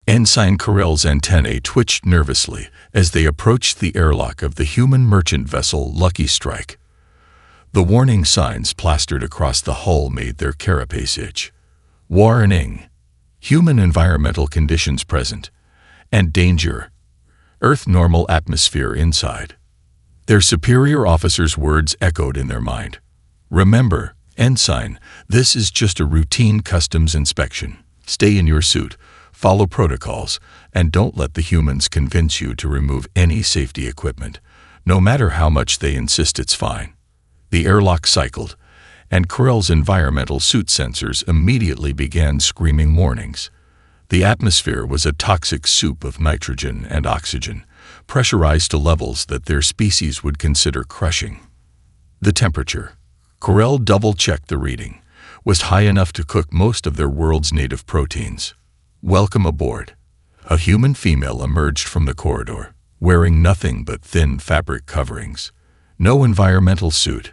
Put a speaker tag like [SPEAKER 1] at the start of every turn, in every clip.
[SPEAKER 1] Ensign Corell's antennae twitched nervously as they approached the airlock of the human merchant vessel Lucky Strike. The warning signs plastered across the hull made their carapace itch. Warning. Human environmental conditions present. And danger. Earth normal atmosphere inside. Their superior officer's words echoed in their mind. Remember, Ensign, this is just a routine customs inspection. Stay in your suit, follow protocols, and don't let the humans convince you to remove any safety equipment, no matter how much they insist it's fine. The airlock cycled, and Corell's environmental suit sensors immediately began screaming warnings. The atmosphere was a toxic soup of nitrogen and oxygen, pressurized to levels that their species would consider crushing. The temperature, Corell double-checked the reading, was high enough to cook most of their world's native proteins. Welcome aboard. A human female emerged from the corridor, wearing nothing but thin fabric coverings. No environmental suit.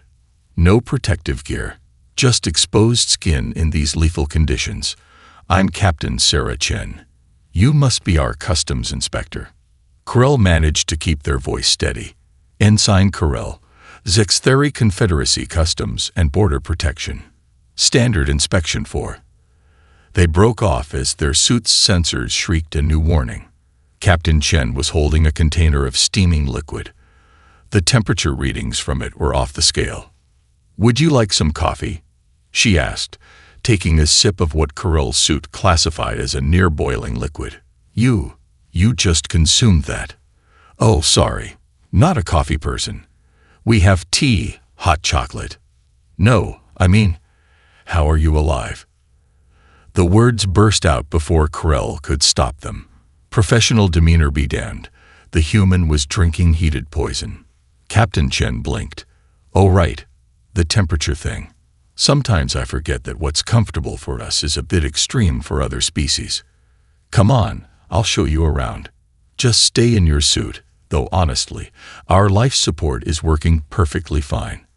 [SPEAKER 1] No protective gear. Just exposed skin in these lethal conditions. I'm Captain Sarah Chen. You must be our customs inspector. Corell managed to keep their voice steady. Ensign Corell, Zextheri Confederacy Customs and Border Protection. Standard inspection for. They broke off as their suit's sensors shrieked a new warning. Captain Chen was holding a container of steaming liquid. The temperature readings from it were off the scale. Would you like some coffee? She asked, taking a sip of what Corell's suit classified as a near-boiling liquid. You just consumed that. Oh, sorry. Not a coffee person. We have tea, hot chocolate. No, I mean, how are you alive? The words burst out before Corell could stop them. Professional demeanor be damned. The human was drinking heated poison. Captain Chen blinked. Oh, right. The temperature thing. Sometimes I forget that what's comfortable for us is a bit extreme for other species. Come on, I'll show you around. Just stay in your suit, though honestly, our life support is working perfectly fine.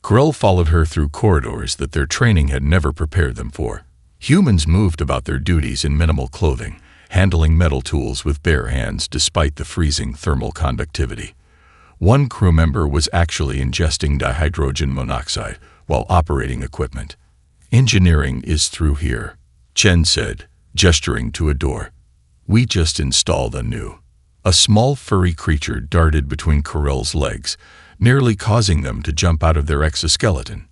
[SPEAKER 1] Corell followed her through corridors that their training had never prepared them for. Humans moved about their duties in minimal clothing, handling metal tools with bare hands despite the freezing thermal conductivity. One crew member was actually ingesting dihydrogen monoxide while operating equipment. Engineering is through here, Chen said, gesturing to a door. We just installed a new. A small furry creature darted between Corell's legs, nearly causing them to jump out of their exoskeleton.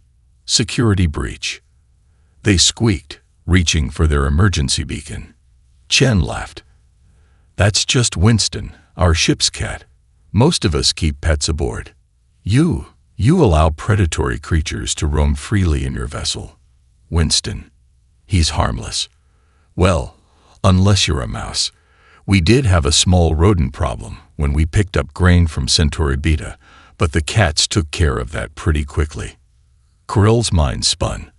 [SPEAKER 1] Security breach. They squeaked, reaching for their emergency beacon. Chen laughed. That's just Winston, our ship's cat. Most of us keep pets aboard. You allow predatory creatures to roam freely in your vessel. Winston. He's harmless. Well, unless you're a mouse. We did have a small rodent problem when we picked up grain from Centauri Beta, but the cats took care of that pretty quickly. Corell's mind spun.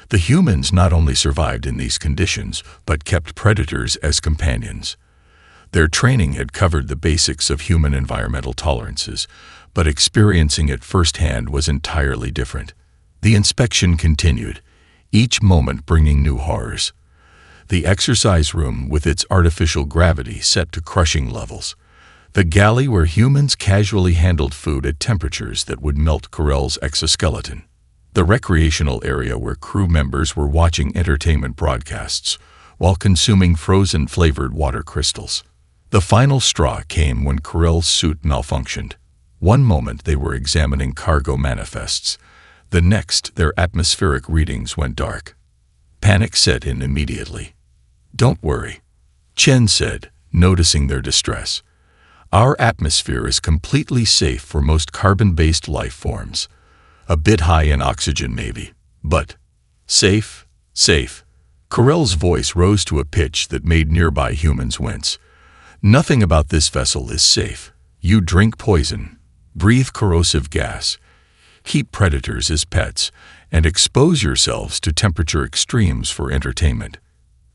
[SPEAKER 1] The humans not only survived in these conditions, but kept predators as companions. Their training had covered the basics of human environmental tolerances, but experiencing it firsthand was entirely different. The inspection continued, each moment bringing new horrors. The exercise room with its artificial gravity set to crushing levels. The galley where humans casually handled food at temperatures that would melt Corell's exoskeleton. The recreational area where crew members were watching entertainment broadcasts while consuming frozen flavored water crystals. The final straw came when Corell's suit malfunctioned. One moment they were examining cargo manifests. The next, their atmospheric readings went dark. Panic set in immediately. Don't worry, Chen said, noticing their distress. Our atmosphere is completely safe for most carbon-based life forms. A bit high in oxygen maybe, but safe. Corell's voice rose to a pitch that made nearby humans wince. Nothing about this vessel is safe. You drink poison, breathe corrosive gas, keep predators as pets, and expose yourselves to temperature extremes for entertainment.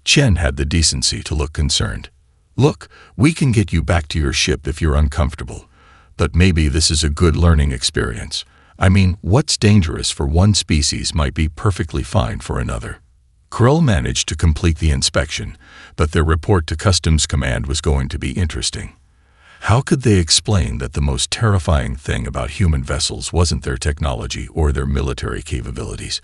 [SPEAKER 1] Chen had the decency to look concerned. Look, we can get you back to your ship if you're uncomfortable, but maybe this is a good learning experience. I mean, what's dangerous for one species might be perfectly fine for another. Krell managed to complete the inspection, but their report to Customs Command was going to be interesting. How could they explain that the most terrifying thing about human vessels wasn't their technology or their military capabilities,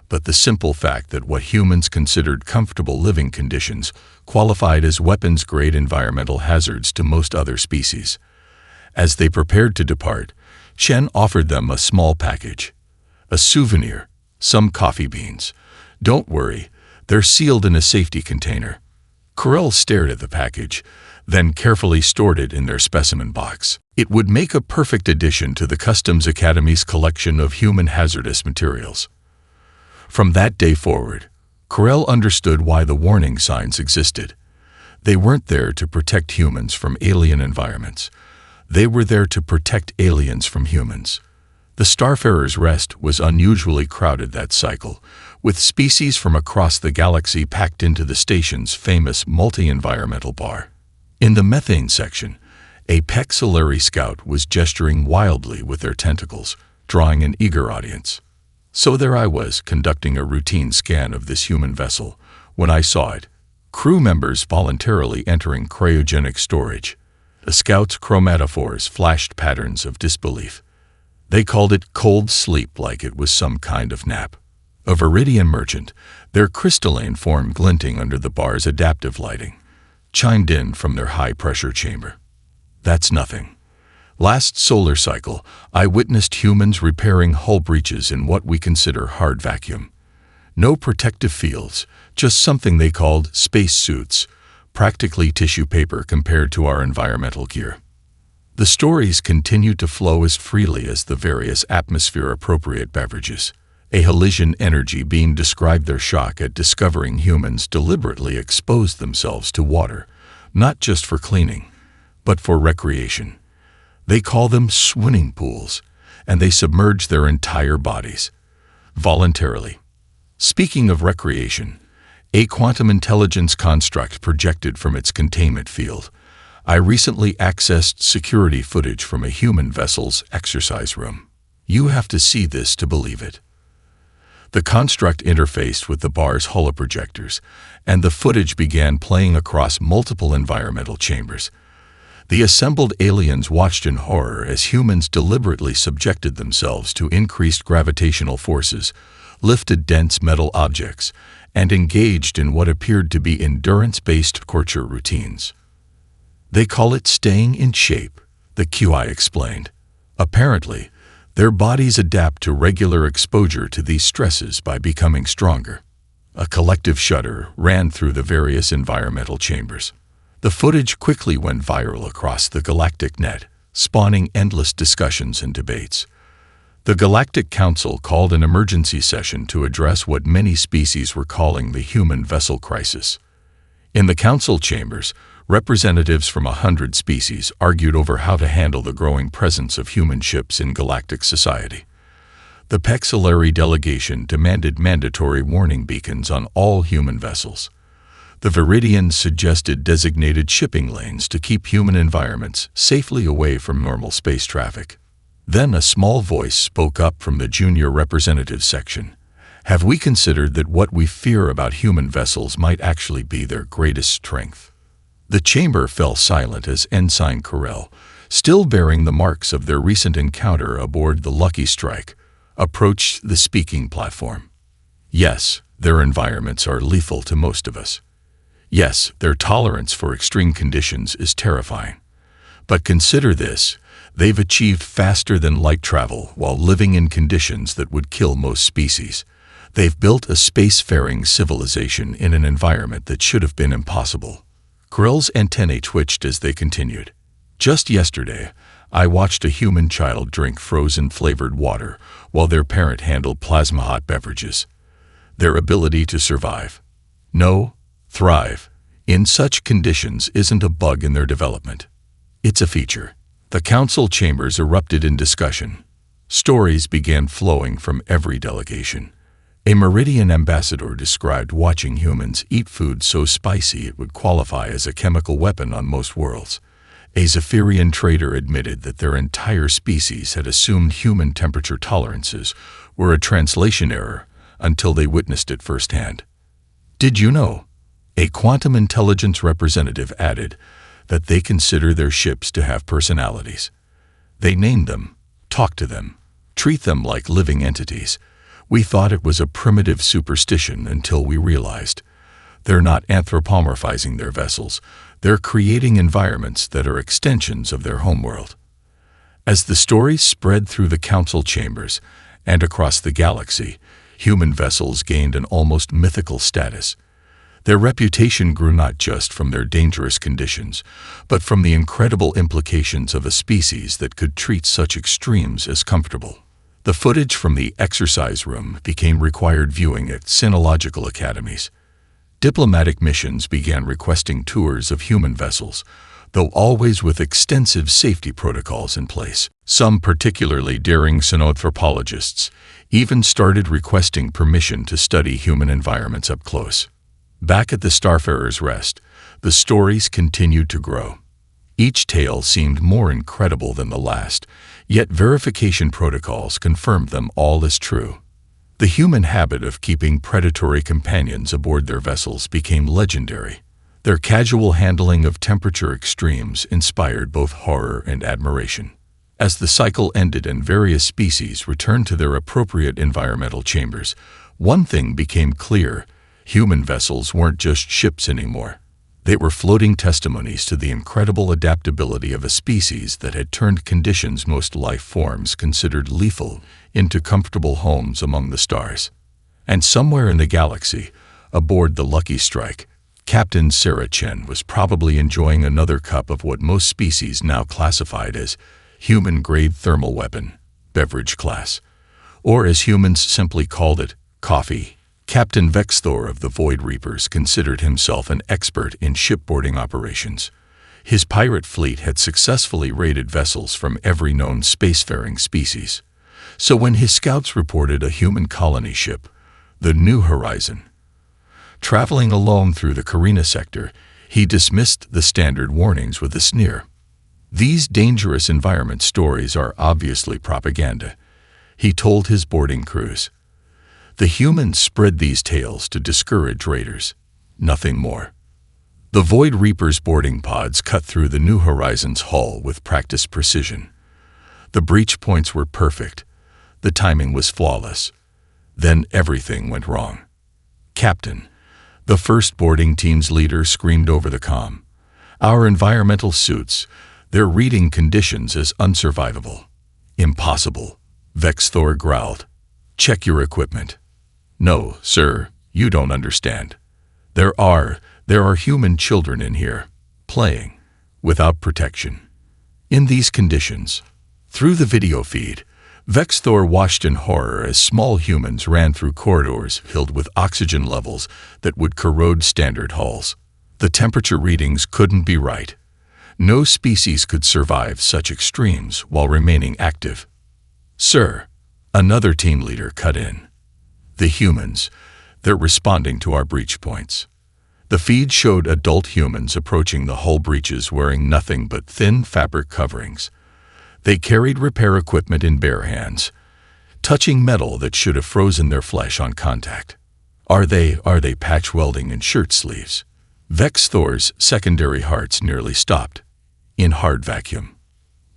[SPEAKER 1] but the simple fact that what humans considered comfortable living conditions qualified as weapons-grade environmental hazards to most other species? As they prepared to depart, Chen offered them a small package. A souvenir, some coffee beans. Don't worry, they're sealed in a safety container. Krell stared at the package, then carefully stored it in their specimen box. It would make a perfect addition to the Customs Academy's collection of human hazardous materials. From that day forward, Krell understood why the warning signs existed. They weren't there to protect humans from alien environments. They were there to protect aliens from humans. The Starfarer's Rest was unusually crowded that cycle, with species from across the galaxy packed into the station's famous multi-environmental bar. In the methane section, a Pexillary scout was gesturing wildly with their tentacles, drawing an eager audience. So there I was, conducting a routine scan of this human vessel, when I saw it. Crew members voluntarily entering cryogenic storage. The scouts' chromatophores flashed patterns of disbelief. They called it cold sleep like it was some kind of nap. A Viridian merchant, their crystalline form glinting under the bar's adaptive lighting, chimed in from their high-pressure chamber. That's nothing. Last solar cycle, I witnessed humans repairing hull breaches in what we consider hard vacuum. No protective fields, just something they called space suits, practically tissue paper compared to our environmental gear. The stories continued to flow as freely as the various atmosphere-appropriate beverages. A Halisian energy being described their shock at discovering humans deliberately exposed themselves to water, not just for cleaning, but for recreation. They call them swimming pools, and they submerge their entire bodies, voluntarily. Speaking of recreation, a quantum intelligence construct projected from its containment field, I recently accessed security footage from a human vessel's exercise room. You have to see this to believe it. The construct interfaced with the bar's holoprojectors, and the footage began playing across multiple environmental chambers. The assembled aliens watched in horror as humans deliberately subjected themselves to increased gravitational forces, lifted dense metal objects, and engaged in what appeared to be endurance-based torture routines. They call it staying in shape, the QI explained. Apparently, their bodies adapt to regular exposure to these stresses by becoming stronger. A collective shudder ran through the various environmental chambers. The footage quickly went viral across the Galactic net, spawning endless discussions and debates. The Galactic Council called an emergency session to address what many species were calling the human vessel crisis. In the council chambers, representatives from 100 species argued over how to handle the growing presence of human ships in galactic society. The Pexillary delegation demanded mandatory warning beacons on all human vessels. The Viridians suggested designated shipping lanes to keep human environments safely away from normal space traffic. Then a small voice spoke up from the junior representatives section. Have we considered that what we fear about human vessels might actually be their greatest strength? The chamber fell silent as Ensign Krell, still bearing the marks of their recent encounter aboard the Lucky Strike, approached the speaking platform. Yes, their environments are lethal to most of us. Yes, their tolerance for extreme conditions is terrifying. But consider this, they've achieved faster-than-light travel while living in conditions that would kill most species. They've built a spacefaring civilization in an environment that should have been impossible. Krell's antennae twitched as they continued. Just yesterday, I watched a human child drink frozen-flavored water while their parent handled plasma-hot beverages. Their ability to survive, thrive, in such conditions isn't a bug in their development. It's a feature. The council chambers erupted in discussion. Stories began flowing from every delegation. A Meridian ambassador described watching humans eat food so spicy it would qualify as a chemical weapon on most worlds. A Zephyrian trader admitted that their entire species had assumed human temperature tolerances were a translation error until they witnessed it firsthand. Did you know? A quantum intelligence representative added that they consider their ships to have personalities. They name them, talk to them, treat them like living entities. We thought it was a primitive superstition until we realized they're not anthropomorphizing their vessels. They're creating environments that are extensions of their homeworld. As the story spread through the council chambers and across the galaxy, human vessels gained an almost mythical status. Their reputation grew not just from their dangerous conditions, but from the incredible implications of a species that could treat such extremes as comfortable. The footage from the exercise room became required viewing at sinological academies. Diplomatic missions began requesting tours of human vessels, though always with extensive safety protocols in place. Some particularly daring xenanthropologists even started requesting permission to study human environments up close. Back at the Starfarer's Rest, the stories continued to grow. Each tale seemed more incredible than the last, yet verification protocols confirmed them all as true. The human habit of keeping predatory companions aboard their vessels became legendary. Their casual handling of temperature extremes inspired both horror and admiration. As the cycle ended and various species returned to their appropriate environmental chambers, one thing became clear: human vessels weren't just ships anymore. They were floating testimonies to the incredible adaptability of a species that had turned conditions most life forms considered lethal into comfortable homes among the stars. And somewhere in the galaxy, aboard the Lucky Strike, Captain Sarah Chen was probably enjoying another cup of what most species now classified as human-grade thermal weapon, beverage class, or as humans simply called it, coffee. Captain Vexthor of the Void Reapers considered himself an expert in shipboarding operations. His pirate fleet had successfully raided vessels from every known spacefaring species. So when his scouts reported a human colony ship, the New Horizon, traveling alone through the Carina sector, he dismissed the standard warnings with a sneer. These dangerous environment stories are obviously propaganda, he told his boarding crews. The humans spread these tales to discourage raiders, nothing more. The Void Reapers' boarding pods cut through the New Horizon's hull with practiced precision. The breach points were perfect. The timing was flawless. Then everything went wrong. Captain, the first boarding team's leader, screamed over the comm. Our environmental suits, they're reading conditions as unsurvivable. Impossible, Vexthor growled. Check your equipment. No, sir, you don't understand. There are human children in here, playing, without protection. In these conditions, through the video feed, Vexthor watched in horror as small humans ran through corridors filled with oxygen levels that would corrode standard hulls. The temperature readings couldn't be right. No species could survive such extremes while remaining active. Sir, another team leader cut in. The humans, they're responding to our breach points. The feed showed adult humans approaching the hull breaches wearing nothing but thin fabric coverings. They carried repair equipment in bare hands, touching metal that should have frozen their flesh on contact. Are they patch welding in shirt sleeves? Vexthor's secondary hearts nearly stopped, in hard vacuum.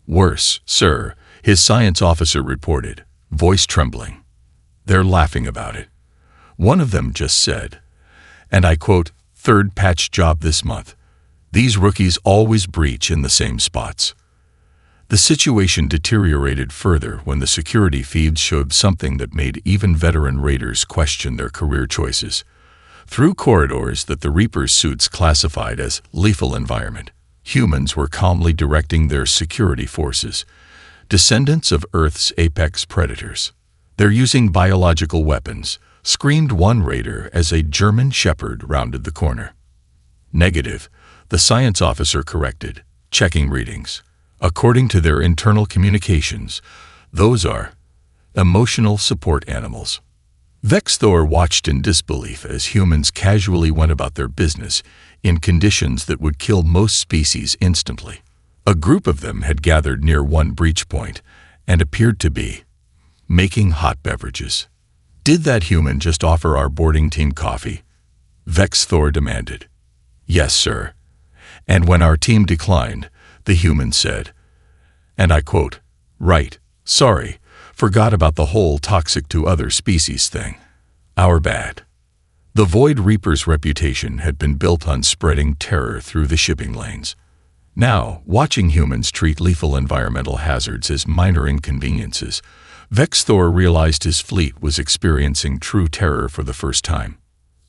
[SPEAKER 1] Worse, sir, his science officer reported, voice trembling. They're laughing about it. One of them just said, and I quote, "Third patch job this month. These rookies always breach in the same spots." The situation deteriorated further when the security feeds showed something that made even veteran raiders question their career choices. Through corridors that the Reaper's suits classified as lethal environment, humans were calmly directing their security forces, descendants of Earth's apex predators. They're using biological weapons, screamed one raider as a German shepherd rounded the corner. Negative, the science officer corrected, checking readings. According to their internal communications, those are emotional support animals. Vexthor watched in disbelief as humans casually went about their business in conditions that would kill most species instantly. A group of them had gathered near one breach point and appeared to be making hot beverages. Did that human just offer our boarding team coffee? Vexthor demanded. "Yes, sir." And when our team declined, the human said, and I quote, "Right, sorry, forgot about the whole toxic to other species thing. Our bad." The Void Reaper's reputation had been built on spreading terror through the shipping lanes. Now, watching humans treat lethal environmental hazards as minor inconveniences, Vexthor realized his fleet was experiencing true terror for the first time.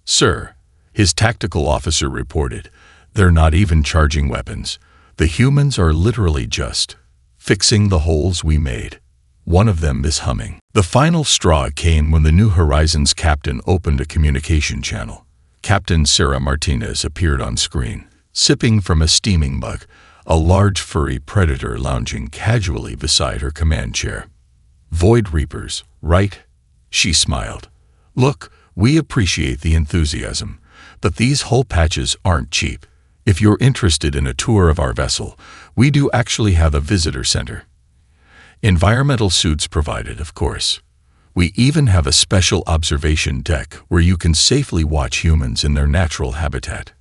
[SPEAKER 1] "Sir," his tactical officer reported, "they're not even charging weapons. The humans are literally just fixing the holes we made." One of them is humming. The final straw came when the New Horizons captain opened a communication channel. Captain Sarah Martinez appeared on screen, sipping from a steaming mug, a large furry predator lounging casually beside her command chair. "Void Reapers, right?" She smiled. "Look, we appreciate the enthusiasm, but these hull patches aren't cheap. If you're interested in a tour of our vessel, we do actually have a visitor center. Environmental suits provided, of course. We even have a special observation deck where you can safely watch humans in their natural habitat."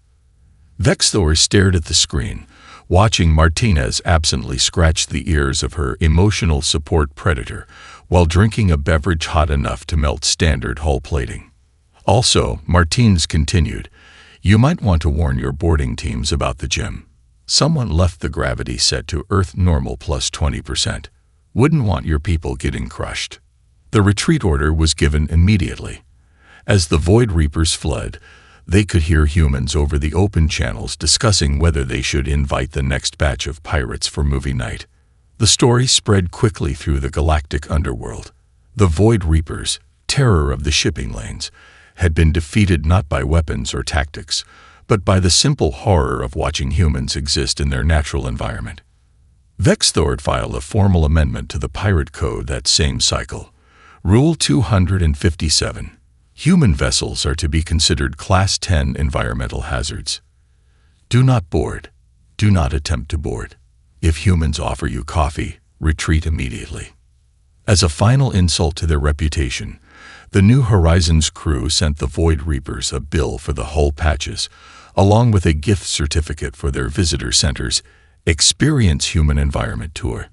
[SPEAKER 1] Vexthor stared at the screen, watching Martinez absently scratch the ears of her emotional support predator while drinking a beverage hot enough to melt standard hull plating. "Also," Martinez continued, "you might want to warn your boarding teams about the gym. Someone left the gravity set to Earth normal plus 20%. Wouldn't want your people getting crushed." The retreat order was given immediately. As the Void Reapers fled, they could hear humans over the open channels discussing whether they should invite the next batch of pirates for movie night. The story spread quickly through the galactic underworld. The Void Reapers, terror of the shipping lanes, had been defeated not by weapons or tactics, but by the simple horror of watching humans exist in their natural environment. Vexthor filed a formal amendment to the Pirate Code that same cycle. Rule 257. Human vessels are to be considered Class 10 environmental hazards. Do not board. Do not attempt to board. If humans offer you coffee, retreat immediately. As a final insult to their reputation, the New Horizons crew sent the Void Reapers a bill for the hull patches, along with a gift certificate for their visitor center's Experience Human Environment Tour.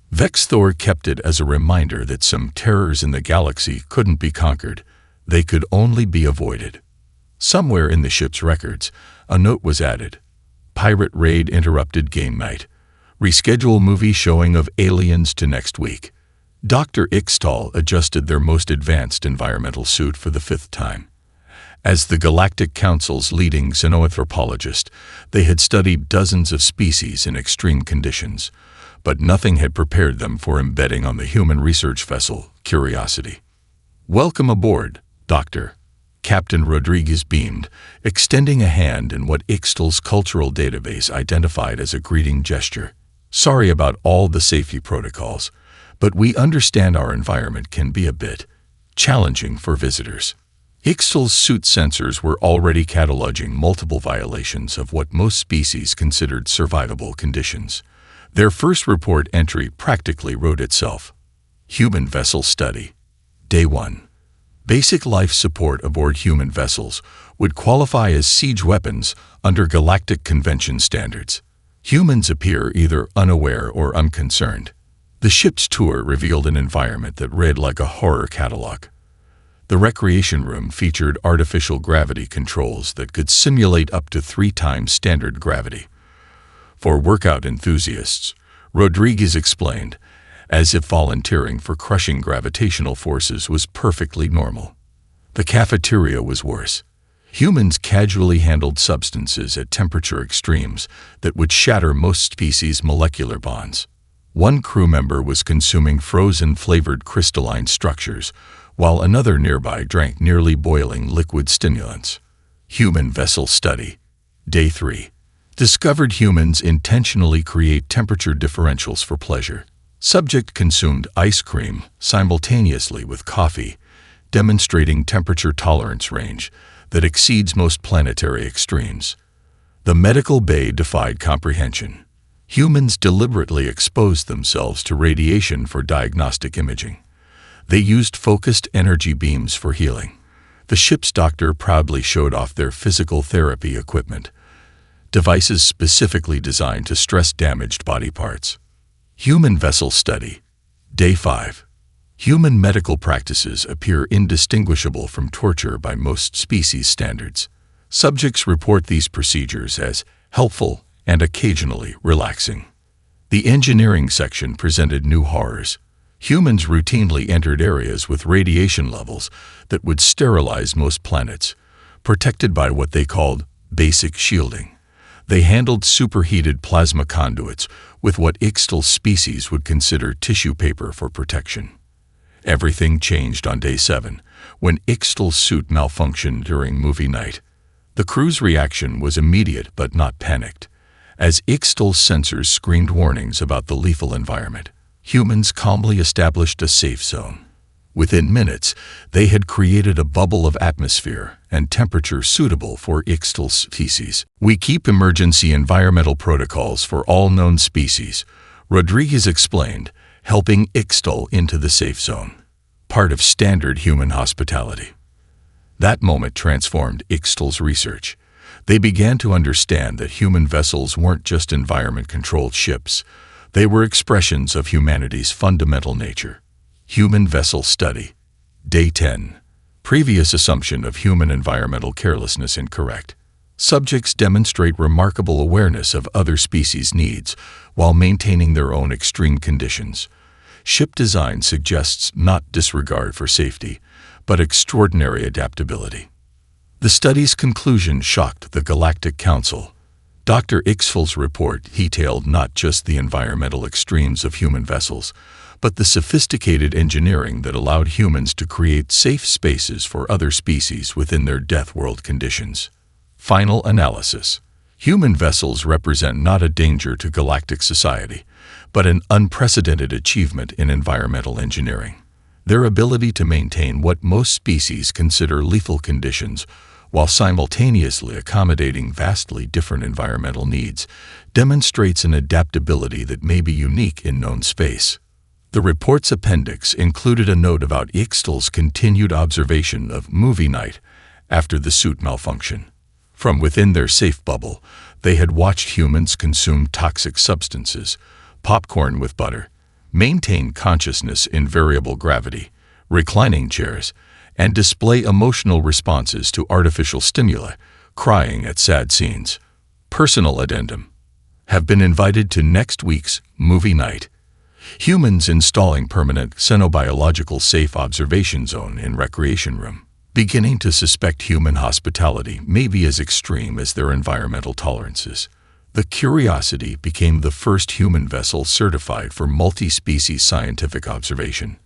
[SPEAKER 1] Vexthor kept it as a reminder that some terrors in the galaxy couldn't be conquered, they could only be avoided. Somewhere in the ship's records, a note was added. Pirate raid interrupted game night. Reschedule movie showing of Aliens to next week. Dr. Ixtal adjusted their most advanced environmental suit for the 5th time. As the Galactic Council's leading xenoanthropologist, they had studied dozens of species in extreme conditions, but nothing had prepared them for embedding on the human research vessel, Curiosity. "Welcome aboard, Doctor." Captain Rodriguez beamed, extending a hand in what Ixtal's cultural database identified as a greeting gesture. "Sorry about all the safety protocols, but we understand our environment can be a bit challenging for visitors." Ixtal's suit sensors were already cataloging multiple violations of what most species considered survivable conditions. Their first report entry practically wrote itself. Human Vessel Study. Day 1. Basic life support aboard human vessels would qualify as siege weapons under Galactic Convention standards. Humans appear either unaware or unconcerned. The ship's tour revealed an environment that read like a horror catalog. The recreation room featured artificial gravity controls that could simulate up to 3 times standard gravity. For workout enthusiasts, Rodriguez explained, as if volunteering for crushing gravitational forces was perfectly normal. The cafeteria was worse. Humans casually handled substances at temperature extremes that would shatter most species' molecular bonds. One crew member was consuming frozen flavored crystalline structures, while another nearby drank nearly boiling liquid stimulants. Human Vessel Study. Day 3. Discovered humans intentionally create temperature differentials for pleasure. Subject consumed ice cream simultaneously with coffee, demonstrating temperature tolerance range that exceeds most planetary extremes. The medical bay defied comprehension. Humans deliberately exposed themselves to radiation for diagnostic imaging. They used focused energy beams for healing. The ship's doctor proudly showed off their physical therapy equipment, devices specifically designed to stress damaged body parts. Human Vessel Study. Day 5. Human medical practices appear indistinguishable from torture by most species standards. Subjects report these procedures as helpful and occasionally relaxing. The engineering section presented new horrors. Humans routinely entered areas with radiation levels that would sterilize most planets, protected by what they called basic shielding. They handled superheated plasma conduits with what Ixtal's species would consider tissue paper for protection. Everything changed on day 7, when Ixtal's suit malfunctioned during movie night. The crew's reaction was immediate but not panicked, as Ixtal's sensors screamed warnings about the lethal environment. Humans calmly established a safe zone. Within minutes, they had created a bubble of atmosphere and temperature suitable for Ixtal's species. "We keep emergency environmental protocols for all known species," Rodriguez explained, helping Ixtal into the safe zone. Part of standard human hospitality. That moment transformed Ixtal's research. They began to understand that human vessels weren't just environment-controlled ships. They were expressions of humanity's fundamental nature. Human Vessel Study. Day 10. Previous assumption of human environmental carelessness incorrect. Subjects demonstrate remarkable awareness of other species' needs while maintaining their own extreme conditions. Ship design suggests not disregard for safety, but extraordinary adaptability. The study's conclusion shocked the Galactic Council. Dr. Ixtal's report detailed not just the environmental extremes of human vessels, but the sophisticated engineering that allowed humans to create safe spaces for other species within their death world conditions. Final analysis. Human vessels represent not a danger to galactic society, but an unprecedented achievement in environmental engineering. Their ability to maintain what most species consider lethal conditions while simultaneously accommodating vastly different environmental needs demonstrates an adaptability that may be unique in known space. The report's appendix included a note about Ixtal's continued observation of movie night after the suit malfunction. From within their safe bubble, they had watched humans consume toxic substances, popcorn with butter, maintain consciousness in variable gravity, reclining chairs, and display emotional responses to artificial stimuli, crying at sad scenes. Personal addendum. Have been invited to next week's movie night. Humans installing permanent xenobiological safe observation zone in recreation room. Beginning to suspect human hospitality may be as extreme as their environmental tolerances. The Curiosity became the first human vessel certified for multi-species scientific observation.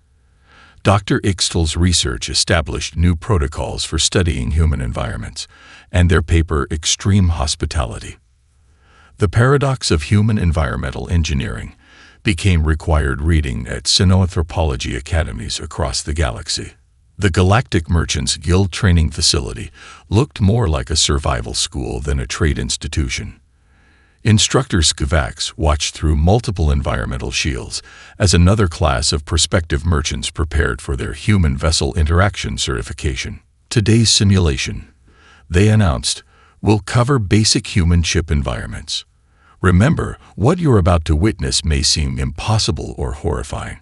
[SPEAKER 1] Dr. Ixtal's research established new protocols for studying human environments, and their paper Extreme Hospitality. The Paradox of Human Environmental Engineering became required reading at xenoanthropology academies across the galaxy. The Galactic Merchants Guild training facility looked more like a survival school than a trade institution. Instructor Skivax watched through multiple environmental shields as another class of prospective merchants prepared for their human vessel interaction certification. Today's simulation, they announced, will cover basic human ship environments. Remember, what you're about to witness may seem impossible or horrifying,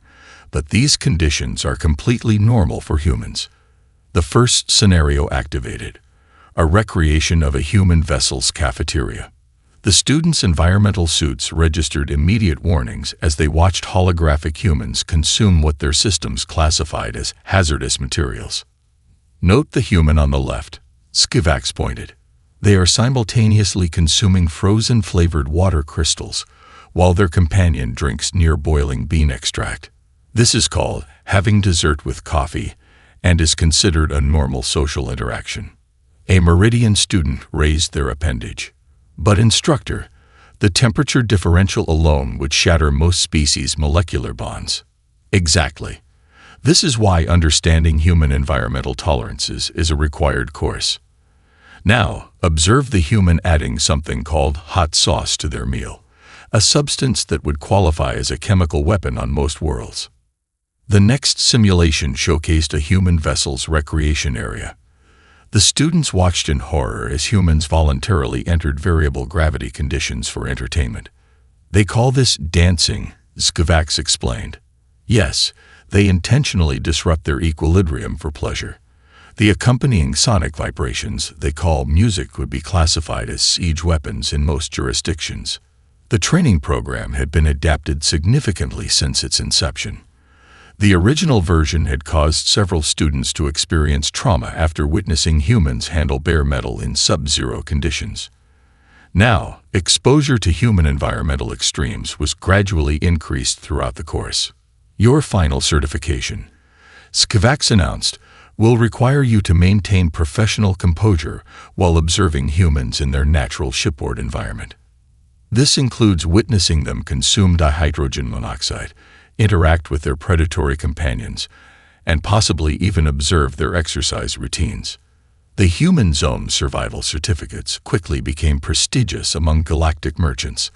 [SPEAKER 1] but these conditions are completely normal for humans. The first scenario activated, a recreation of a human vessel's cafeteria. The students' environmental suits registered immediate warnings as they watched holographic humans consume what their systems classified as hazardous materials. Note the human on the left, Skivax pointed. They are simultaneously consuming frozen flavored water crystals, while their companion drinks near-boiling bean extract. This is called having dessert with coffee and is considered a normal social interaction. A Meridian student raised their appendage. But instructor, the temperature differential alone would shatter most species' molecular bonds. Exactly. This is why understanding human environmental tolerances is a required course. Now, observe the human adding something called hot sauce to their meal, a substance that would qualify as a chemical weapon on most worlds. The next simulation showcased a human vessel's recreation area. The students watched in horror as humans voluntarily entered variable gravity conditions for entertainment. They call this dancing, Skavax explained. Yes, they intentionally disrupt their equilibrium for pleasure. The accompanying sonic vibrations they call music would be classified as siege weapons in most jurisdictions. The training program had been adapted significantly since its inception. The original version had caused several students to experience trauma after witnessing humans handle bare metal in sub-zero conditions. Now, exposure to human environmental extremes was gradually increased throughout the course. Your final certification, Skavax announced, will require you to maintain professional composure while observing humans in their natural shipboard environment. This includes witnessing them consume dihydrogen monoxide, interact with their predatory companions, and possibly even observe their exercise routines. The Human Zone survival certificates quickly became prestigious among galactic merchants.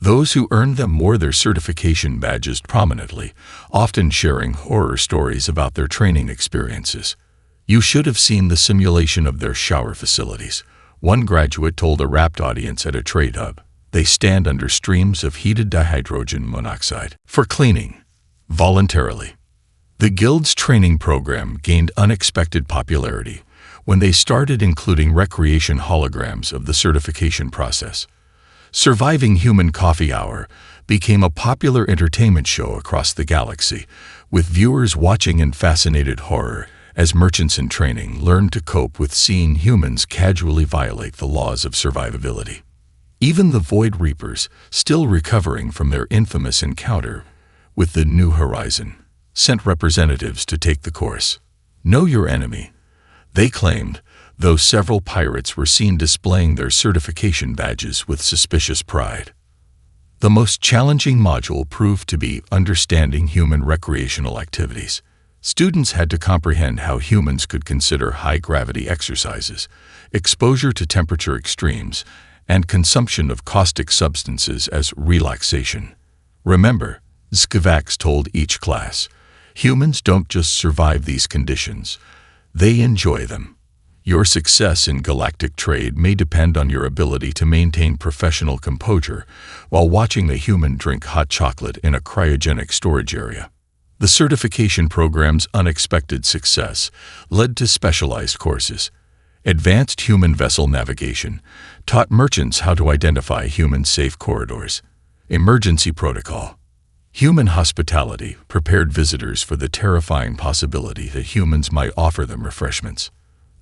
[SPEAKER 1] Those who earned them wore their certification badges prominently, often sharing horror stories about their training experiences. You should have seen the simulation of their shower facilities. One graduate told a rapt audience at a trade hub, they stand under streams of heated dihydrogen monoxide for cleaning, voluntarily. The Guild's training program gained unexpected popularity when they started including recreation holograms of the certification process. Surviving Human Coffee Hour became a popular entertainment show across the galaxy, with viewers watching in fascinated horror as merchants in training learned to cope with seeing humans casually violate the laws of survivability. Even the Void Reapers, still recovering from their infamous encounter with the New Horizon, sent representatives to take the course. Know your enemy, they claimed, though several pirates were seen displaying their certification badges with suspicious pride. The most challenging module proved to be understanding human recreational activities. Students had to comprehend how humans could consider high-gravity exercises, exposure to temperature extremes, and consumption of caustic substances as relaxation. Remember, Skavax told each class, humans don't just survive these conditions, they enjoy them. Your success in galactic trade may depend on your ability to maintain professional composure while watching a human drink hot chocolate in a cryogenic storage area. The certification program's unexpected success led to specialized courses. Advanced Human Vessel Navigation taught merchants how to identify human-safe corridors. Emergency Protocol. Human Hospitality prepared visitors for the terrifying possibility that humans might offer them refreshments.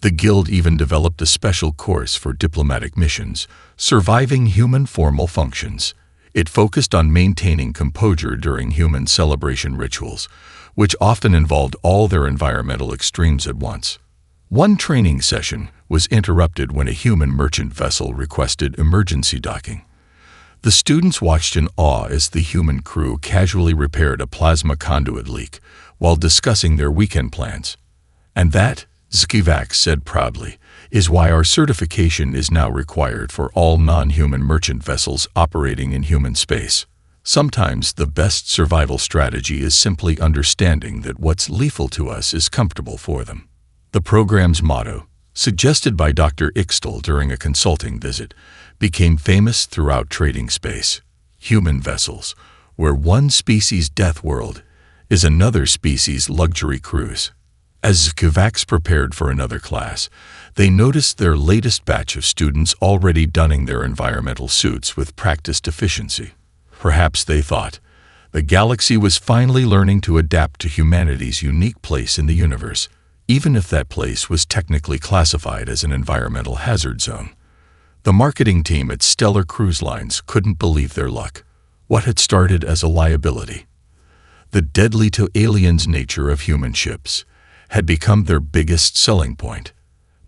[SPEAKER 1] The Guild even developed a special course for diplomatic missions, Surviving Human Formal Functions. It focused on maintaining composure during human celebration rituals, which often involved all their environmental extremes at once. One training session was interrupted when a human merchant vessel requested emergency docking. The students watched in awe as the human crew casually repaired a plasma conduit leak while discussing their weekend plans. And that, Skavax said proudly, is why our certification is now required for all non-human merchant vessels operating in human space. Sometimes the best survival strategy is simply understanding that what's lethal to us is comfortable for them. The program's motto, suggested by Dr. Ixtal during a consulting visit, became famous throughout trading space. Human vessels, where one species' death world is another species' luxury cruise. As Skavax prepared for another class, they noticed their latest batch of students already donning their environmental suits with practiced efficiency. Perhaps they thought, the galaxy was finally learning to adapt to humanity's unique place in the universe, even if that place was technically classified as an environmental hazard zone. The marketing team at Stellar Cruise Lines couldn't believe their luck. What had started as a liability, the deadly to aliens nature of human ships, had become their biggest selling point.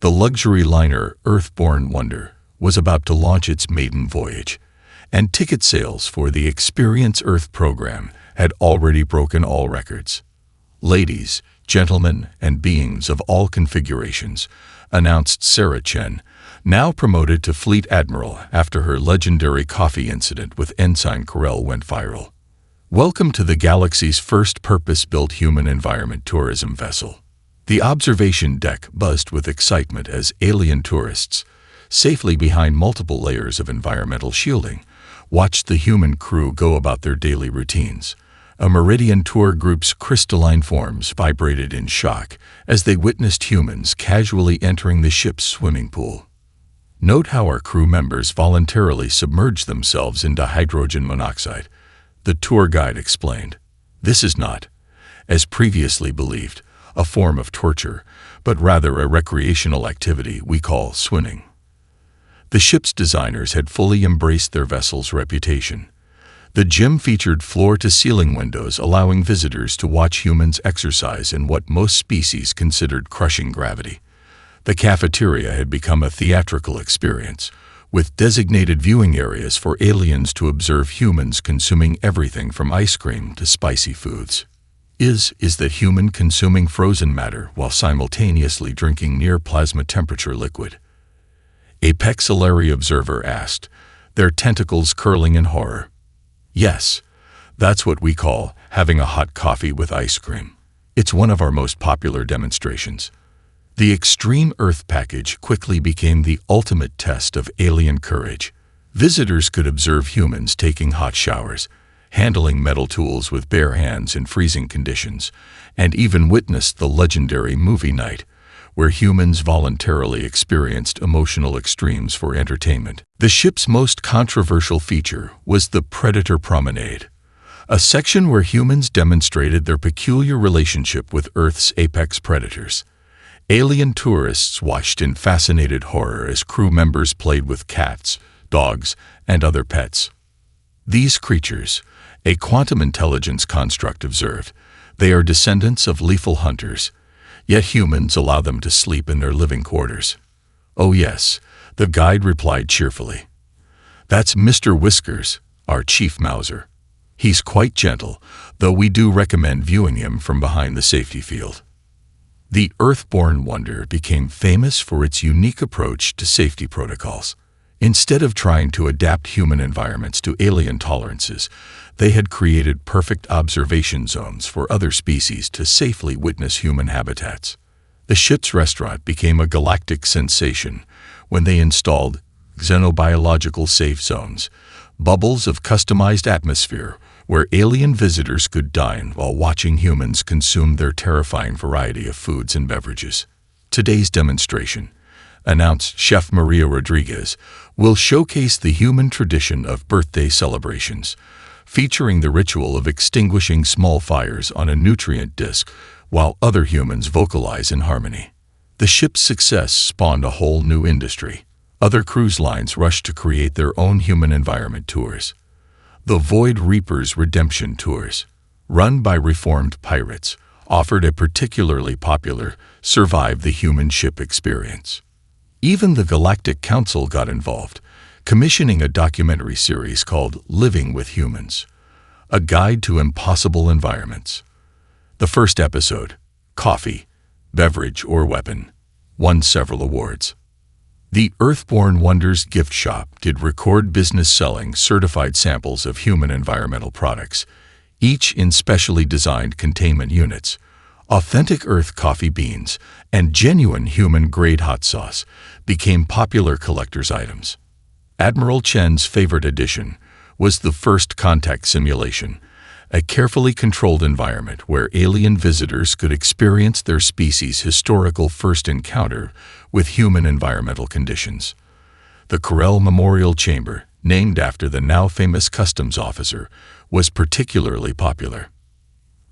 [SPEAKER 1] The luxury liner Earthborn Wonder was about to launch its maiden voyage, and ticket sales for the Experience Earth program had already broken all records. Ladies, gentlemen, and beings of all configurations, announced Sarah Chen, now promoted to Fleet Admiral after her legendary coffee incident with Ensign Corell went viral. Welcome to the galaxy's first purpose-built human environment tourism vessel. The observation deck buzzed with excitement as alien tourists, safely behind multiple layers of environmental shielding, watched the human crew go about their daily routines. A Meridian tour group's crystalline forms vibrated in shock as they witnessed humans casually entering the ship's swimming pool. Note how our crew members voluntarily submerged themselves into hydrogen monoxide, the tour guide explained. This is not, as previously believed, a form of torture, but rather a recreational activity we call swimming. The ship's designers had fully embraced their vessel's reputation. The gym featured floor-to-ceiling windows allowing visitors to watch humans exercise in what most species considered crushing gravity. The cafeteria had become a theatrical experience, with designated viewing areas for aliens to observe humans consuming everything from ice cream to spicy foods. Is that human consuming frozen matter while simultaneously drinking near-plasma temperature liquid? A Pexillary observer asked, their tentacles curling in horror. Yes, that's what we call having a hot coffee with ice cream. It's one of our most popular demonstrations. The Extreme Earth package quickly became the ultimate test of alien courage. Visitors could observe humans taking hot showers, handling metal tools with bare hands in freezing conditions, and even witnessed the legendary movie night, where humans voluntarily experienced emotional extremes for entertainment. The ship's most controversial feature was the Predator Promenade, a section where humans demonstrated their peculiar relationship with Earth's apex predators. Alien tourists watched in fascinated horror as crew members played with cats, dogs, and other pets. These creatures, a quantum intelligence construct observed, they are descendants of lethal hunters, yet humans allow them to sleep in their living quarters. Oh yes, the guide replied cheerfully. That's Mr. Whiskers, our chief mouser. He's quite gentle, though we do recommend viewing him from behind the safety field. The Earthborn Wonder became famous for its unique approach to safety protocols. Instead of trying to adapt human environments to alien tolerances, they had created perfect observation zones for other species to safely witness human habitats. The ship's restaurant became a galactic sensation when they installed xenobiological safe zones, bubbles of customized atmosphere where alien visitors could dine while watching humans consume their terrifying variety of foods and beverages. Today's demonstration, announced Chef Maria Rodriguez, will showcase the human tradition of birthday celebrations, featuring the ritual of extinguishing small fires on a nutrient disk while other humans vocalize in harmony. The ship's success spawned a whole new industry. Other cruise lines rushed to create their own human environment tours. The Void Reapers Redemption Tours, run by reformed pirates, offered a particularly popular Survive the Human Ship experience. Even the Galactic Council got involved, commissioning a documentary series called Living with Humans, a guide to impossible environments. The first episode, Coffee, Beverage or Weapon, won several awards. The Earthborn Wonders gift shop did record business selling certified samples of human environmental products, each in specially designed containment units. Authentic Earth coffee beans and genuine human-grade hot sauce became popular collector's items. Admiral Chen's favorite addition was the First Contact Simulation, a carefully controlled environment where alien visitors could experience their species' historical first encounter with human environmental conditions. The Corel Memorial Chamber, named after the now famous customs officer, was particularly popular.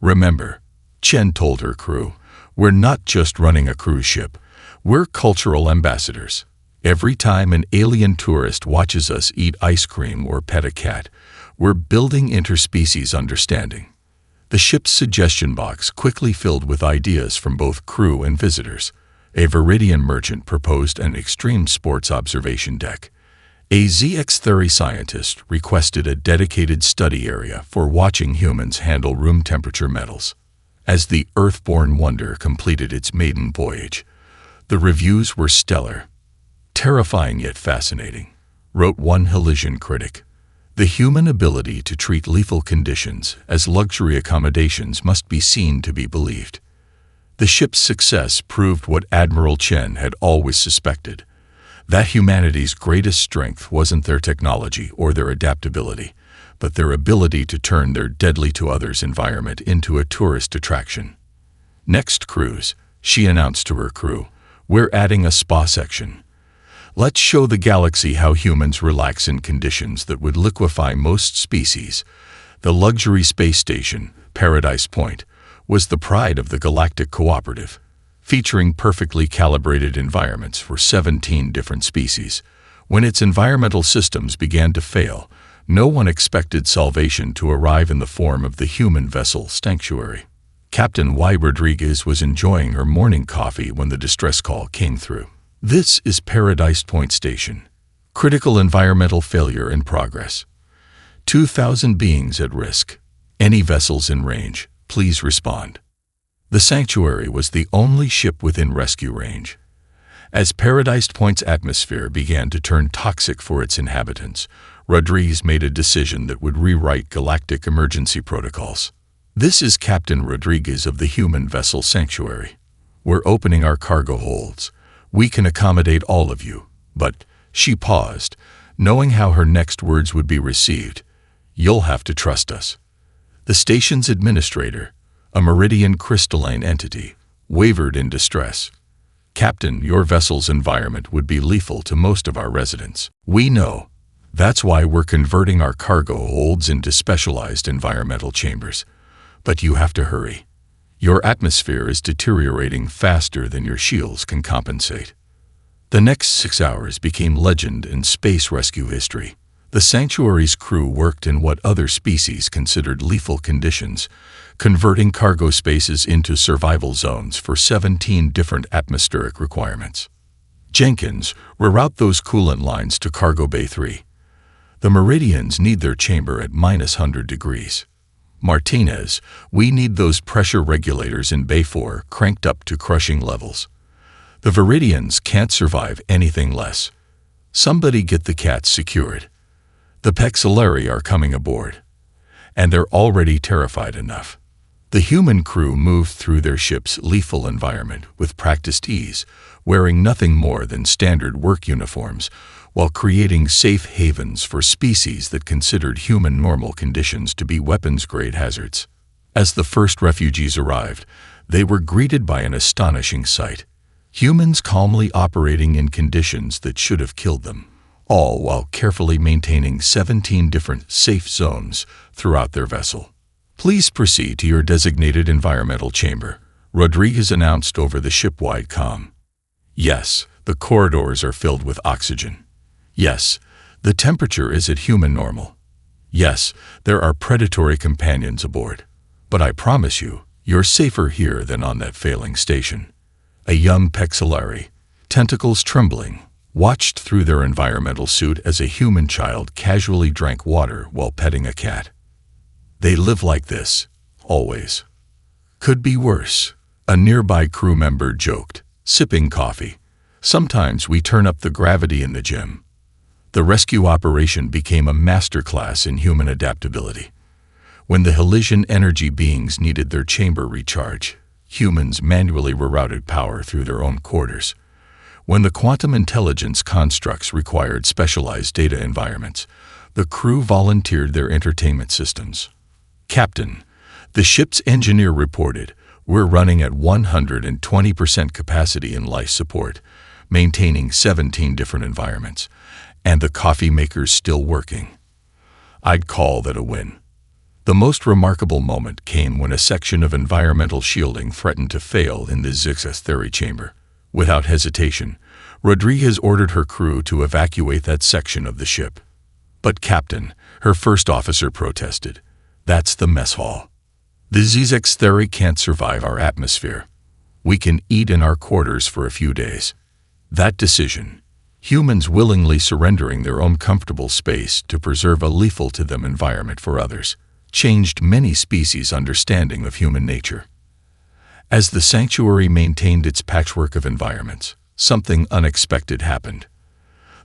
[SPEAKER 1] Remember, Chen told her crew, we're not just running a cruise ship, we're cultural ambassadors. Every time an alien tourist watches us eat ice cream or pet a cat, we're building interspecies understanding. The ship's suggestion box quickly filled with ideas from both crew and visitors. A Viridian merchant proposed an extreme sports observation deck. A ZX-30 scientist requested a dedicated study area for watching humans handle room temperature metals. As the Earthborn Wonder completed its maiden voyage, the reviews were stellar. Terrifying yet fascinating, wrote one Halisian critic. The human ability to treat lethal conditions as luxury accommodations must be seen to be believed. The ship's success proved what Admiral Chen had always suspected, that humanity's greatest strength wasn't their technology or their adaptability, but their ability to turn their deadly-to-others environment into a tourist attraction. Next cruise, she announced to her crew, we're adding a spa section. Let's show the galaxy how humans relax in conditions that would liquefy most species. The luxury space station, Paradise Point, was the pride of the Galactic Cooperative, featuring perfectly calibrated environments for 17 different species. When its environmental systems began to fail, no one expected salvation to arrive in the form of the human vessel Sanctuary. Captain Y. Rodriguez was enjoying her morning coffee when the distress call came through. This is Paradise Point Station. Critical environmental failure in progress. 2,000 beings at risk. Any vessels in range, please respond. The Sanctuary was the only ship within rescue range. As Paradise Point's atmosphere began to turn toxic for its inhabitants, Rodriguez made a decision that would rewrite galactic emergency protocols. This is Captain Rodriguez of the human vessel Sanctuary. We're opening our cargo holds. We can accommodate all of you, but, she paused, knowing how her next words would be received. You'll have to trust us. The station's administrator, a meridian crystalline entity, wavered in distress. Captain, your vessel's environment would be lethal to most of our residents. We know. That's why we're converting our cargo holds into specialized environmental chambers. But you have to hurry. Your atmosphere is deteriorating faster than your shields can compensate. The next 6 hours became legend in space rescue history. The Sanctuary's crew worked in what other species considered lethal conditions, converting cargo spaces into survival zones for 17 different atmospheric requirements. Jenkins, reroute those coolant lines to Cargo Bay 3. The Meridians need their chamber at -100 degrees. Martinez, we need those pressure regulators in Bay 4 cranked up to crushing levels. The Viridians can't survive anything less. Somebody get the cats secured. The Pexillari are coming aboard. And they're already terrified enough. The human crew moved through their ship's lethal environment with practiced ease, wearing nothing more than standard work uniforms, while creating safe havens for species that considered human normal conditions to be weapons-grade hazards. As the first refugees arrived, they were greeted by an astonishing sight. Humans calmly operating in conditions that should have killed them, all while carefully maintaining 17 different safe zones throughout their vessel. Please proceed to your designated environmental chamber, Rodriguez announced over the ship-wide comm. Yes, the corridors are filled with oxygen. Yes, the temperature is at human normal. Yes, there are predatory companions aboard. But I promise you, you're safer here than on that failing station. A young Pexillari, tentacles trembling, watched through their environmental suit as a human child casually drank water while petting a cat. They live like this, always. Could be worse, a nearby crew member joked, sipping coffee. Sometimes we turn up the gravity in the gym. The rescue operation became a masterclass in human adaptability. When the Halesian energy beings needed their chamber recharge, humans manually rerouted power through their own quarters. When the quantum intelligence constructs required specialized data environments, the crew volunteered their entertainment systems. Captain, the ship's engineer reported, we're running at 120% capacity in life support, maintaining 17 different environments. And the coffee maker's still working. I'd call that a win. The most remarkable moment came when a section of environmental shielding threatened to fail in the Zixatheri chamber. Without hesitation, Rodriguez ordered her crew to evacuate that section of the ship. But Captain, her first officer protested. That's the mess hall. The Zixatheri can't survive our atmosphere. We can eat in our quarters for a few days. That decision, humans willingly surrendering their own comfortable space to preserve a lethal-to-them environment for others, changed many species' understanding of human nature. As the Sanctuary maintained its patchwork of environments, something unexpected happened.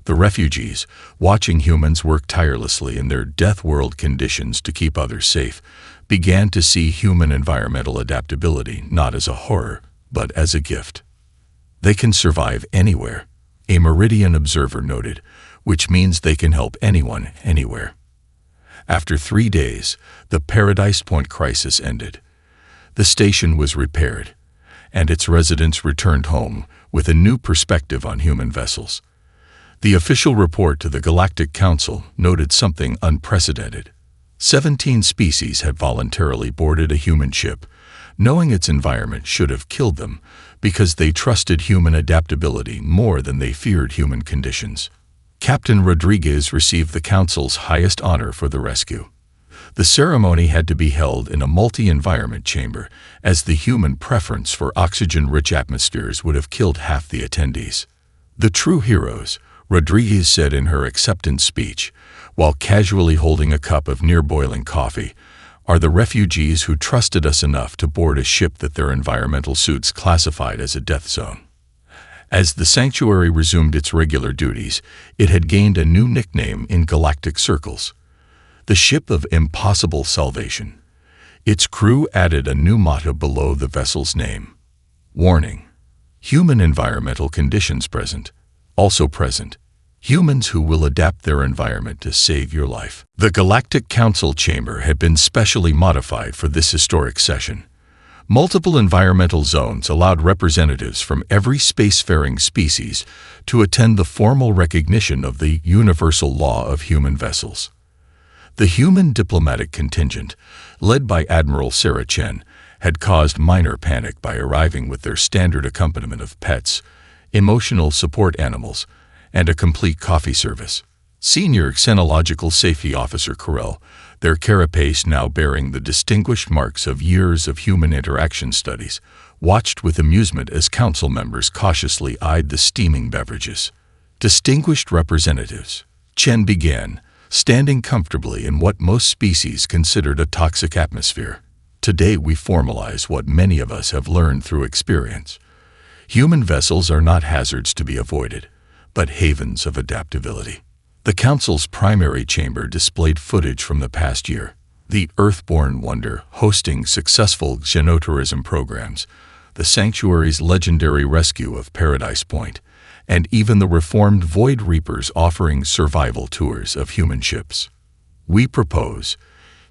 [SPEAKER 1] The refugees, watching humans work tirelessly in their death-world conditions to keep others safe, began to see human environmental adaptability not as a horror, but as a gift. They can survive anywhere, a Meridian observer noted, which means they can help anyone, anywhere. After 3 days, the Paradise Point crisis ended. The station was repaired, and its residents returned home with a new perspective on human vessels. The official report to the Galactic Council noted something unprecedented. 17 species had voluntarily boarded a human ship, knowing its environment should have killed them because they trusted human adaptability more than they feared human conditions. Captain Rodriguez received the Council's highest honor for the rescue. The ceremony had to be held in a multi-environment chamber, as the human preference for oxygen-rich atmospheres would have killed half the attendees. The true heroes, Rodriguez said in her acceptance speech, while casually holding a cup of near-boiling coffee, are the refugees who trusted us enough to board a ship that their environmental suits classified as a death zone. As the sanctuary resumed its regular duties, it had gained a new nickname in galactic circles, the Ship of Impossible Salvation. Its crew added a new motto below the vessel's name. Warning: human environmental conditions present. Also present: humans who will adapt their environment to save your life. The Galactic Council chamber had been specially modified for this historic session. Multiple environmental zones allowed representatives from every spacefaring species to attend the formal recognition of the universal law of human vessels. The human diplomatic contingent, led by Admiral Sarah Chen, had caused minor panic by arriving with their standard accompaniment of pets, emotional support animals, and a complete coffee service. Senior Xenological Safety Officer Carell, their carapace now bearing the distinguished marks of years of human interaction studies, watched with amusement as council members cautiously eyed the steaming beverages. Distinguished representatives, Chen began, standing comfortably in what most species considered a toxic atmosphere. Today we formalize what many of us have learned through experience. Human vessels are not hazards to be avoided, but havens of adaptability. The Council's primary chamber displayed footage from the past year, the Earthborn Wonder hosting successful xenotourism programs, the Sanctuary's legendary rescue of Paradise Point, and even the reformed Void Reapers offering survival tours of human ships. We propose,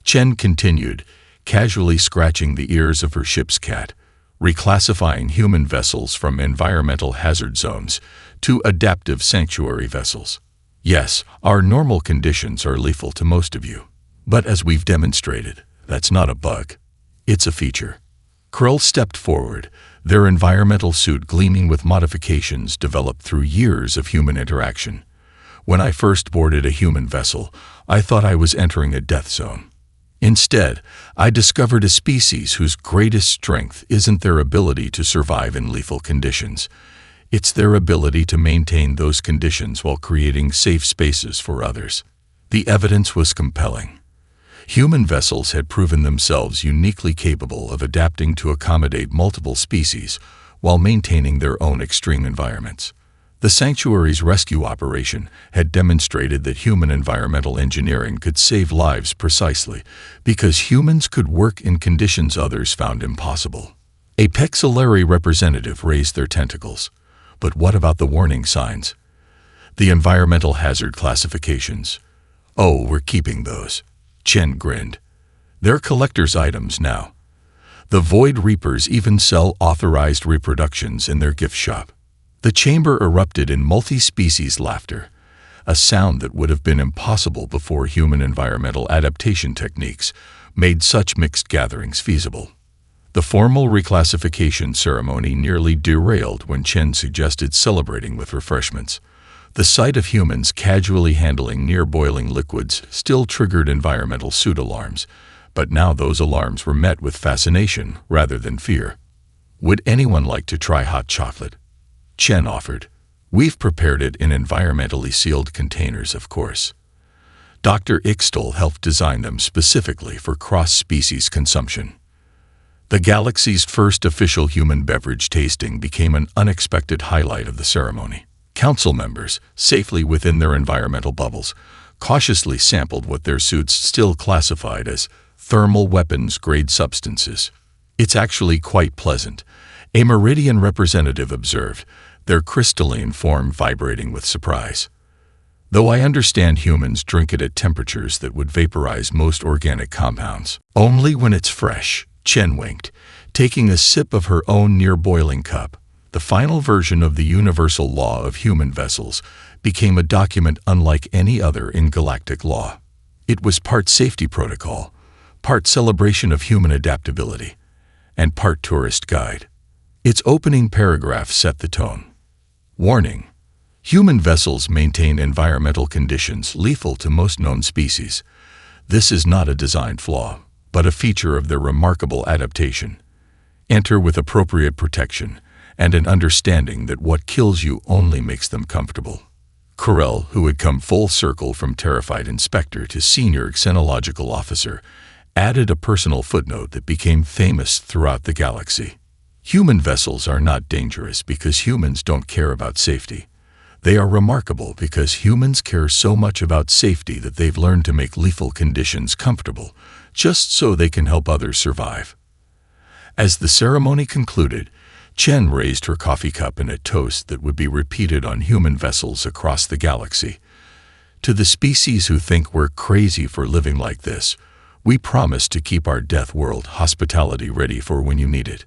[SPEAKER 1] Chen continued, casually scratching the ears of her ship's cat, reclassifying human vessels from environmental hazard zones to adaptive sanctuary vessels. Yes, our normal conditions are lethal to most of you. But as we've demonstrated, that's not a bug. It's a feature. Krill stepped forward, their environmental suit gleaming with modifications developed through years of human interaction. When I first boarded a human vessel, I thought I was entering a death zone. Instead, I discovered a species whose greatest strength isn't their ability to survive in lethal conditions. It's their ability to maintain those conditions while creating safe spaces for others. The evidence was compelling. Human vessels had proven themselves uniquely capable of adapting to accommodate multiple species while maintaining their own extreme environments. The Sanctuary's rescue operation had demonstrated that human environmental engineering could save lives precisely because humans could work in conditions others found impossible. A Pexillary representative raised their tentacles. But what about the warning signs? The environmental hazard classifications. Oh, we're keeping those. Chen grinned. They're collector's items now. The Void Reapers even sell authorized reproductions in their gift shop. The chamber erupted in multi-species laughter, a sound that would have been impossible before human environmental adaptation techniques made such mixed gatherings feasible. The formal reclassification ceremony nearly derailed when Chen suggested celebrating with refreshments. The sight of humans casually handling near-boiling liquids still triggered environmental suit alarms, but now those alarms were met with fascination rather than fear. Would anyone like to try hot chocolate? Chen offered. We've prepared it in environmentally sealed containers, of course. Dr. Ixtal helped design them specifically for cross-species consumption. The galaxy's first official human beverage tasting became an unexpected highlight of the ceremony. Council members, safely within their environmental bubbles, cautiously sampled what their suits still classified as thermal weapons-grade substances. It's actually quite pleasant, A Meridian representative observed, their crystalline form vibrating with surprise. Though I understand humans drink it at temperatures that would vaporize most organic compounds. Only when it's fresh, Chen winked, taking a sip of her own near-boiling cup. The final version of the universal law of human vessels became a document unlike any other in galactic law. It was part safety protocol, part celebration of human adaptability, and part tourist guide. Its opening paragraph set the tone. Warning: human vessels maintain environmental conditions lethal to most known species. This is not a design flaw, but a feature of their remarkable adaptation. Enter with appropriate protection and an understanding that what kills you only makes them comfortable. Corell, who had come full circle from terrified inspector to senior xenological officer, added a personal footnote that became famous throughout the galaxy. Human vessels are not dangerous because humans don't care about safety. They are remarkable because humans care so much about safety that they've learned to make lethal conditions comfortable, just so they can help others survive. As the ceremony concluded, Chen raised her coffee cup in a toast that would be repeated on human vessels across the galaxy. To the species who think we're crazy for living like this, we promise to keep our death world hospitality ready for when you need it.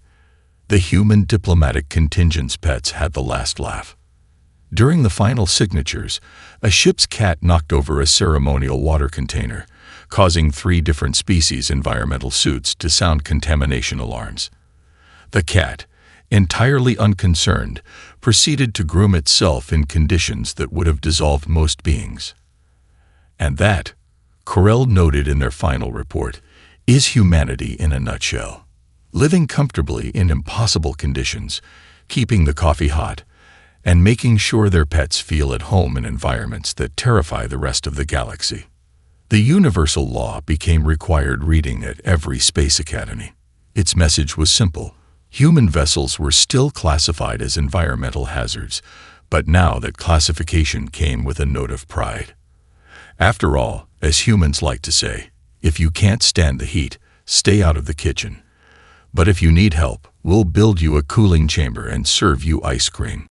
[SPEAKER 1] The human diplomatic contingent's pets had the last laugh. During the final signatures, a ship's cat knocked over a ceremonial water container, causing 3 different species' environmental suits to sound contamination alarms. The cat, entirely unconcerned, proceeded to groom itself in conditions that would have dissolved most beings. And that, Corell noted in their final report, is humanity in a nutshell. Living comfortably in impossible conditions, keeping the coffee hot, and making sure their pets feel at home in environments that terrify the rest of the galaxy. The universal law became required reading at every space academy. Its message was simple. Human vessels were still classified as environmental hazards, but now that classification came with a note of pride. After all, as humans like to say, if you can't stand the heat, stay out of the kitchen. But if you need help, we'll build you a cooling chamber and serve you ice cream.